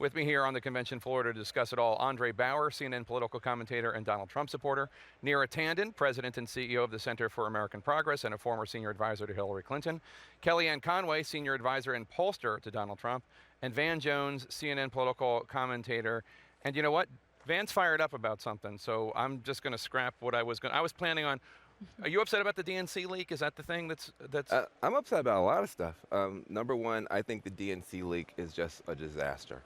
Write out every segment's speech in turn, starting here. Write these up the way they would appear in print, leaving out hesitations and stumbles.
With me here on the convention floor to discuss it all, Andre Bauer, CNN political commentator and Donald Trump supporter, Neera Tanden, president and CEO of the Center for American Progress and a former senior advisor to Hillary Clinton, Kellyanne Conway, senior advisor and pollster to Donald Trump, and Van Jones, CNN political commentator. And you know what? Van's fired up about something, so I'm just going to scrap what I was planning on. Are you upset about the DNC leak? Is that the thing that's? I'm upset about a lot of stuff. Number one, I think the DNC leak is just a disaster.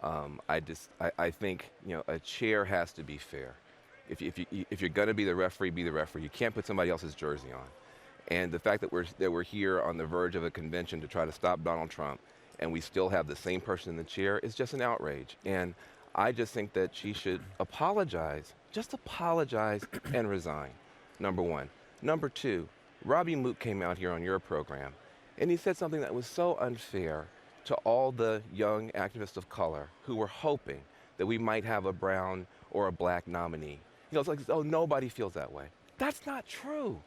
I think a chair has to be fair. If you're going to be the referee, be the referee. You can't put somebody else's jersey on. And the fact that we're here on the verge of a convention to try to stop Donald Trump, and we still have the same person in the chair is just an outrage. And I just think that she should apologize, just apologize and resign. Number one. Number two, Robbie Mook came out here on your program, and he said something that was so unfair to all the young activists of color who were hoping that we might have a brown or a black nominee. It's like, oh, nobody feels that way. That's not true.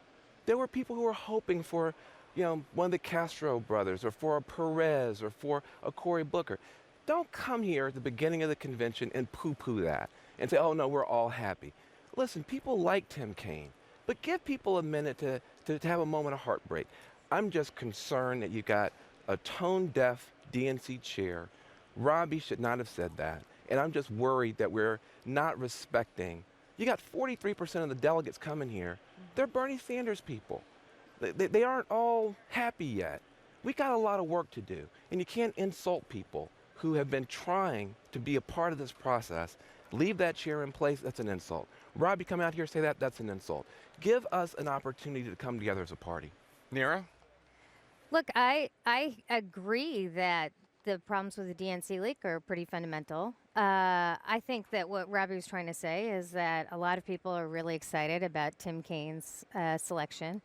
There were people who were hoping for, one of the Castro brothers, or for a Perez, or for a Cory Booker. Don't come here at the beginning of the convention and poo-poo that and say, oh, no, we're all happy. Listen, people like Tim Kaine, but give people a minute to have a moment of heartbreak. I'm just concerned that you got a tone-deaf DNC chair. Robbie should not have said that. And I'm just worried that we're not respecting. You got 43% of the delegates coming here. They're Bernie Sanders people. They aren't all happy yet. We got a lot of work to do. And you can't insult people who have been trying to be a part of this process. Leave that chair in place, that's an insult. Robbie, come out here and say that, that's an insult. Give us an opportunity to come together as a party. Neera? Look, I agree that the problems with the DNC leak are pretty fundamental. I think that what Robbie was trying to say is that a lot of people are really excited about Tim Kaine's selection.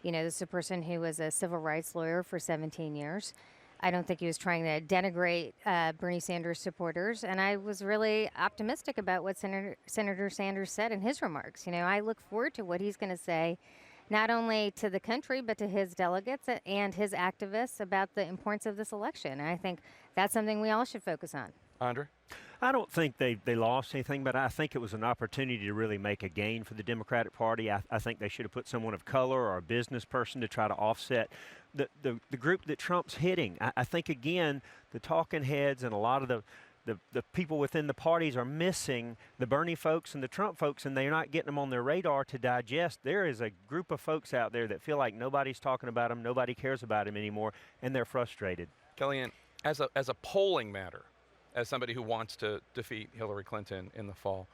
This is a person who was a civil rights lawyer for 17 years. I don't think he was trying to denigrate Bernie Sanders supporters, and I was really optimistic about what Senator Sanders said in his remarks. I look forward to what he's going to say, not only to the country, but to his delegates and his activists about the importance of this election. And I think that's something we all should focus on. Andre? I don't think they lost anything, but I think it was an opportunity to really make a gain for the Democratic Party. I think they should have put someone of color or a business person to try to offset the group that Trump's hitting. I think, again, the talking heads and a lot of the people within the parties are missing the Bernie folks and the Trump folks, and they're not getting them on their radar to digest. There is a group of folks out there that feel like nobody's talking about them, nobody cares about them anymore, and they're frustrated. Kellyanne, as a polling matter, as somebody who wants to defeat Hillary Clinton in the fall,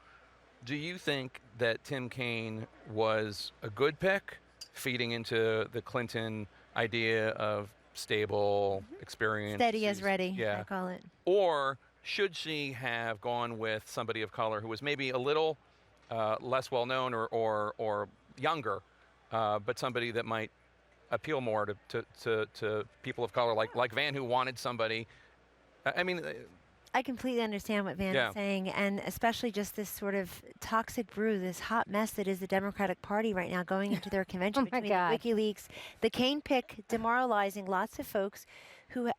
do you think that Tim Kaine was a good pick, feeding into the Clinton idea of stable experience? Steady as ready, yeah. I call it. Or should she have gone with somebody of color who was maybe a little less well-known or younger, but somebody that might appeal more to people of color, like Van, who wanted somebody? I completely understand what Van is saying, and especially just this sort of toxic brew, this hot mess that is the Democratic Party right now going into their convention between the WikiLeaks, the Kaine pick demoralizing lots of folks who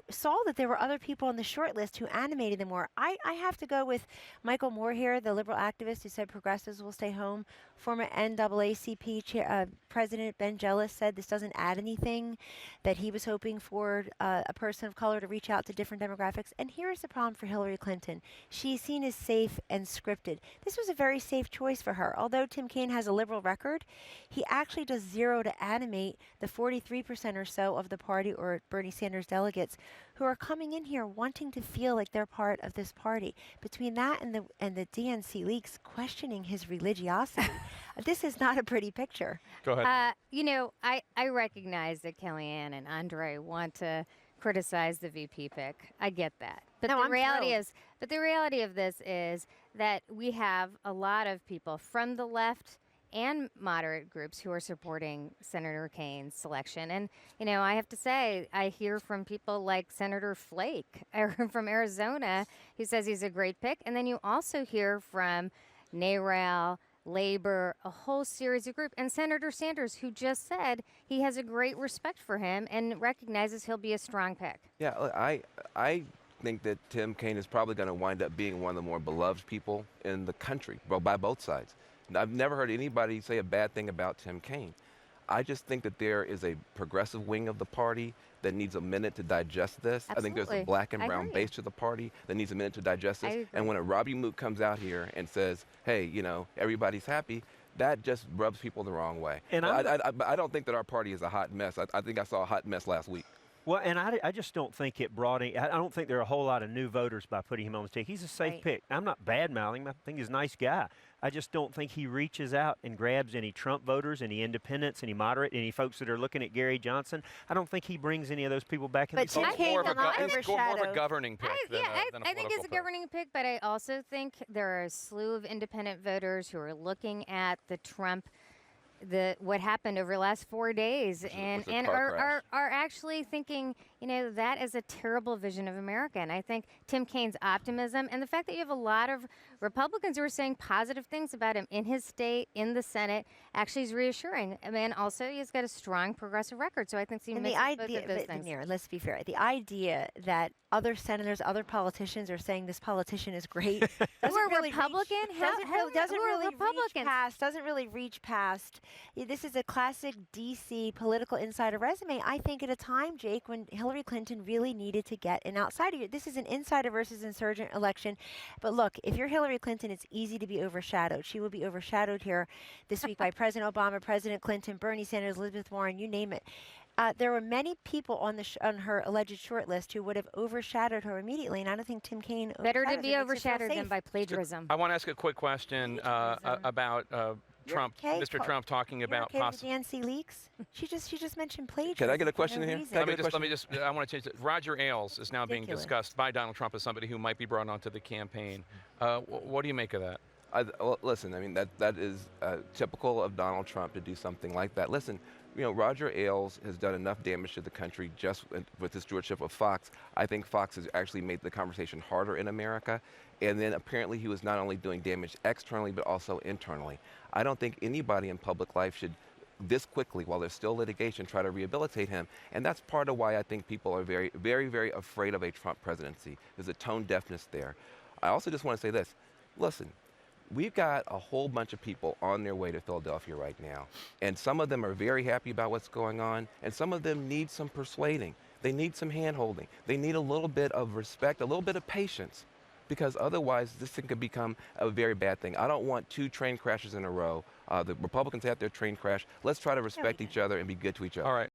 saw that there were other people on the short list who animated them more. I have to go with Michael Moore here, the liberal activist who said progressives will stay home. Former NAACP President Ben Jealous said this doesn't add anything, that he was hoping for a person of color to reach out to different demographics. And here's the problem for Hillary Clinton. She's seen as safe and scripted. This was a very safe choice for her. Although Tim Kaine has a liberal record, he actually does zero to animate the 43% or so of the party or Bernie Sanders delegates who are coming in here wanting to feel like they're part of this party. Between that and the DNC leaks questioning his religiosity, this is not a pretty picture. Go ahead. I recognize that Kellyanne and Andre want to criticize the VP pick. I get that. But No, the I'm reality thrilled. but the reality of this is that we have a lot of people from the left and moderate groups who are supporting Senator Kaine's selection. And, I have to say, I hear from people like Senator Flake from Arizona, who says he's a great pick. And then you also hear from NARAL, Labor, a whole series of groups, and Senator Sanders, who just said he has a great respect for him and recognizes he'll be a strong pick. Yeah, I think that Tim Kaine is probably going to wind up being one of the more beloved people in the country, well, by both sides. And I've never heard anybody say a bad thing about Tim Kaine. I just think that there is a progressive wing of the party that needs a minute to digest this. Absolutely. I think there's a black and brown base to the party that needs a minute to digest this. And when a Robbie Mook comes out here and says, hey, you know, everybody's happy, that just rubs people the wrong way. And I don't think that our party is a hot mess. I think I saw a hot mess last week. Well, and I just don't think it brought in, I don't think there are a whole lot of new voters by putting him on the ticket. He's a safe pick. I'm not bad-mouthing him. I think he's a nice guy. I just don't think he reaches out and grabs any Trump voters, any independents, any moderate, any folks that are looking at Gary Johnson. I don't think he brings any of those people back in the fold. It's more of a governing pick than I think it's a governing pick, but I also think there are a slew of independent voters who are looking at the Trump what happened over the last 4 days and are actually thinking, you know, that is a terrible vision of America. And I think Tim Kaine's optimism and the fact that you have a lot of Republicans who are saying positive things about him in his state, in the Senate, actually is reassuring. I mean, also he's got a strong progressive record. So I think the idea, Neera, let's be fair. The idea that other senators, other politicians are saying this politician is great doesn't really reach past. This is a classic DC political insider resume. I think at a time, Jake, when Hillary Clinton really needed to get an outsider. This is an insider versus insurgent election. But look, if you're Hillary Clinton, it's easy to be overshadowed. She will be overshadowed here this week by President Obama, President Clinton, Bernie Sanders, Elizabeth Warren, you name it. There were many people on her alleged short list who would have overshadowed her immediately, and I don't think Tim Kaine better to be overshadowed than by plagiarism. I want to ask a quick question about Trump, Mr. Trump talking about possible DNC leaks. She just mentioned plagiarism. Can I get a question here? I want to change it. Roger Ailes is now being discussed by Donald Trump as somebody who might be brought onto the campaign. What do you make of that? Well, listen, I mean, that is typical of Donald Trump to do something like that. Listen, you know, Roger Ailes has done enough damage to the country just with his stewardship of Fox. I think Fox has actually made the conversation harder in America. And then apparently he was not only doing damage externally, but also internally. I don't think anybody in public life should this quickly, while there's still litigation, try to rehabilitate him. And that's part of why I think people are very, very, very afraid of a Trump presidency. There's a tone deafness there. I also just want to say this. Listen, we've got a whole bunch of people on their way to Philadelphia right now. And some of them are very happy about what's going on, and some of them need some persuading. They need some hand-holding. They need a little bit of respect, a little bit of patience, because otherwise this thing could become a very bad thing. I don't want 2 train crashes in a row. The Republicans have their train crash. Let's try to respect each other and be good to each other. All right.